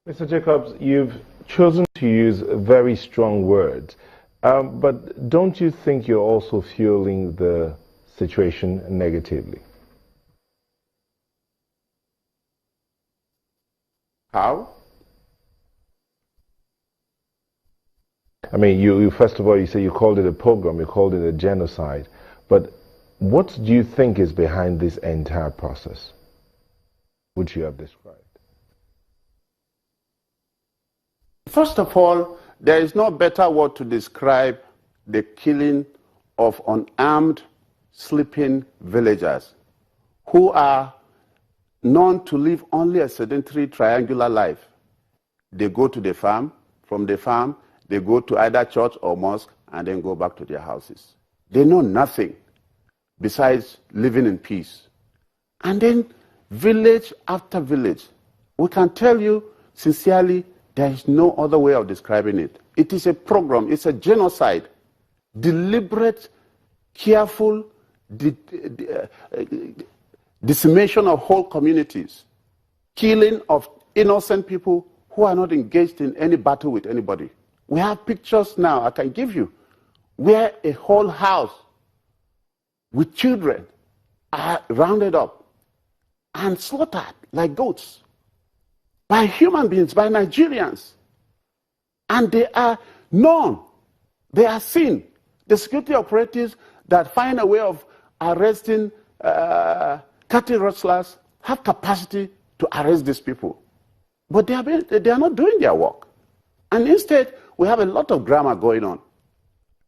Mr. Jacobs, you've chosen to use very strong words, but don't you think you're also fueling the situation negatively? How? I mean, you first of all, you say you called it a pogrom, you called it a genocide, but what do you think is behind this entire process, which you have described? First of all, there is no better word to describe the killing of unarmed, sleeping villagers who are known to live only a sedentary, triangular life. They go to the farm, from the farm, they go to either church or mosque, and then go back to their houses. They know nothing besides living in peace. And then village after village, we can tell you sincerely, there is no other way of describing it. It is a program, it's a genocide, deliberate, careful decimation of whole communities, killing of innocent people who are not engaged in any battle with anybody. We have pictures now I can give you where a whole house with children are rounded up and slaughtered like goats by human beings, by Nigerians. And they are known, they are seen. The security operatives that find a way of arresting cattle rustlers have capacity to arrest these people. But they are not doing their work. And instead, we have a lot of grammar going on.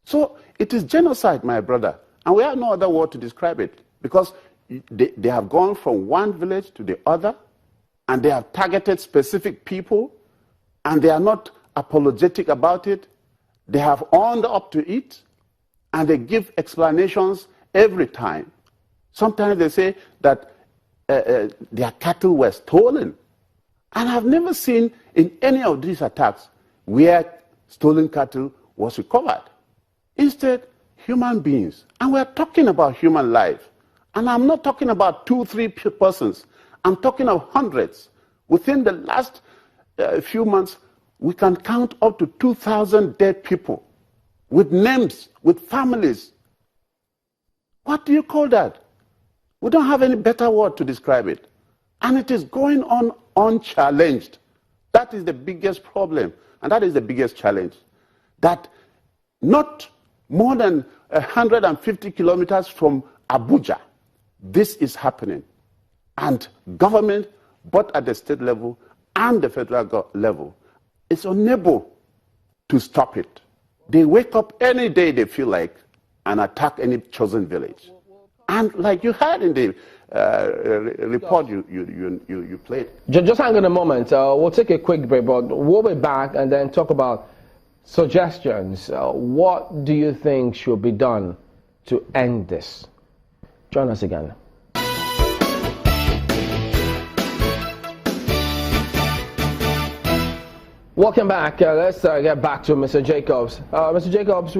So it is genocide, my brother. And we have no other word to describe it. Because they have gone from one village to the other, and they have targeted specific people, and they are not apologetic about it. They have owned up to it, and they give explanations every time. Sometimes they say that their cattle were stolen. And I've never seen in any of these attacks where stolen cattle was recovered. Instead, human beings. And we're talking about human life. And I'm not talking about 2, 3 persons. I'm talking of hundreds. Within the last few months, we can count up to 2,000 dead people with names, with families. What do you call that? We don't have any better word to describe it. And it is going on unchallenged. That is the biggest problem, and that is the biggest challenge. That not more than 150 kilometers from Abuja, this is happening. And government, both at the state level and the federal level, is unable to stop it. They wake up any day they feel like and attack any chosen village. And like you heard in the report you played. Just hang on a moment. We'll take a quick break, but we'll be back and then talk about suggestions. What do you think should be done to end this? Join us again. Welcome back. Let's get back to Mr. Jacobs. Mr. Jacobs,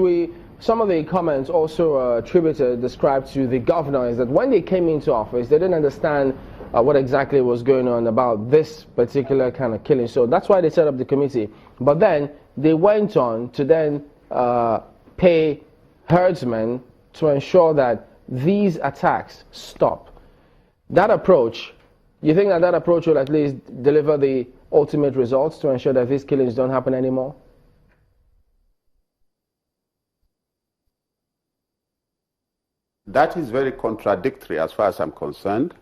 some of the comments also described to the governor is that when they came into office, they didn't understand what exactly was going on about this particular kind of killing. So that's why they set up the committee. But then they went on to then pay herdsmen to ensure that these attacks stop. That approach, you think that approach will at least deliver the ultimate results to ensure that these killings don't happen anymore? That is very contradictory as far as I'm concerned.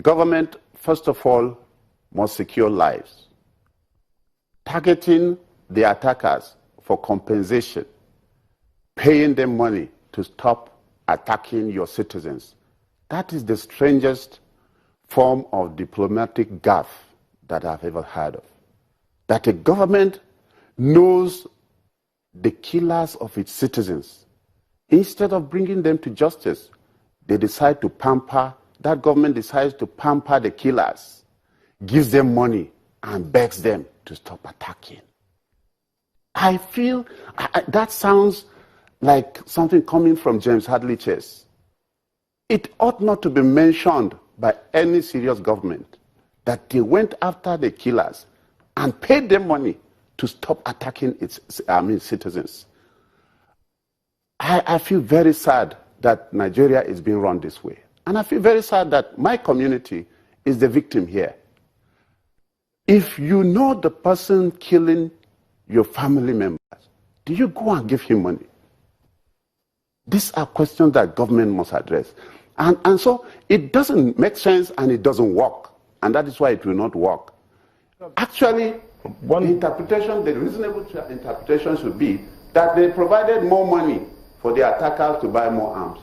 Government, first of all, must secure lives. Targeting the attackers for compensation, paying them money to stop attacking your citizens. That is the strangest form of diplomatic gaffe that I've ever heard of. That a government knows the killers of its citizens. Instead of bringing them to justice, they decide to pamper, that government decides to pamper the killers, gives them money, and begs them to stop attacking. I feel that sounds like something coming from James Hadley Chase. It ought not to be mentioned by any serious government that they went after the killers and paid them money to stop attacking its citizens. I feel very sad that Nigeria is being run this way. And I feel very sad that my community is the victim here. If you know the person killing your family members, do you go and give him money? These are questions that government must address. And so it doesn't make sense and it doesn't work. And that is why it will not work. Actually, the reasonable interpretation should be that they provided more money for the attackers to buy more arms.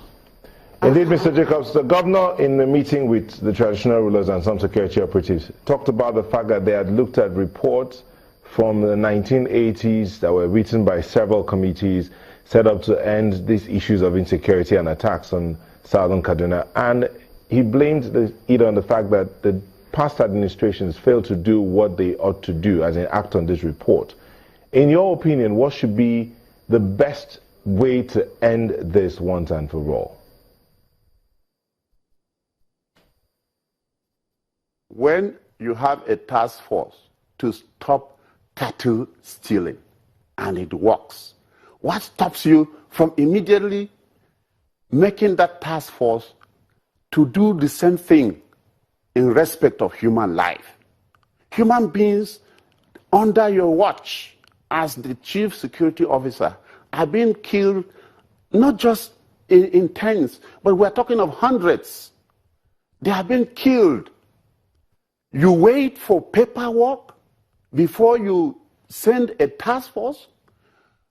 Indeed, Mr. Jacobs, the governor in the meeting with the traditional rulers and some security operatives talked about the fact that they had looked at reports from the 1980s that were written by several committees set up to end these issues of insecurity and attacks on southern Kaduna. And he blamed it on the fact that the past administrations failed to do what they ought to do, as in act on this report. In your opinion, what should be the best way to end this once and for all? When you have a task force to stop cattle stealing, and it works, what stops you from immediately making that task force to do the same thing in respect of human life? Human beings under your watch as the chief security officer are being killed, not just in tens, but we're talking of hundreds. They have been killed. You wait for paperwork before you send a task force?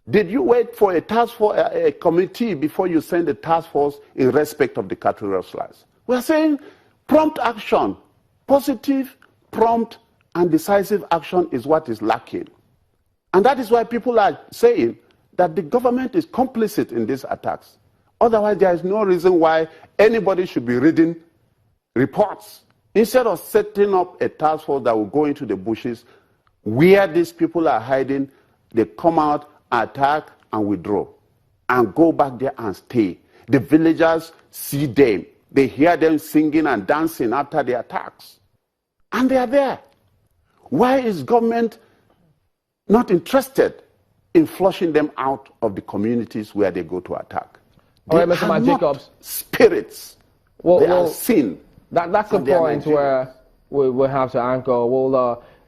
Did you wait for a task force, a committee, before you send a task force in respect of the cattle rustlers? We're saying prompt action, positive, prompt, and decisive action is what is lacking. And that is why people are saying that the government is complicit in these attacks. Otherwise, there is no reason why anybody should be reading reports. Instead of setting up a task force that will go into the bushes where these people are hiding, they come out, attack, and withdraw, and go back there and stay. The villagers see them. They hear them singing and dancing after the attacks. And they are there. Why is government not interested in flushing them out of the communities where they go to attack? They All right, Mr. are Jacobs. not spirits. They are sin. That's the point where we have to anchor. We'll,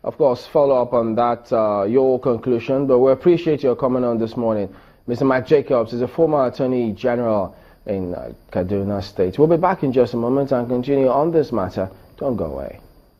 of course, follow up on that, your conclusion, but we appreciate your comment on this morning. Mr. Mike Jacobs is a former Attorney General in Kaduna State. We'll be back in just a moment and continue on this matter. Don't go away.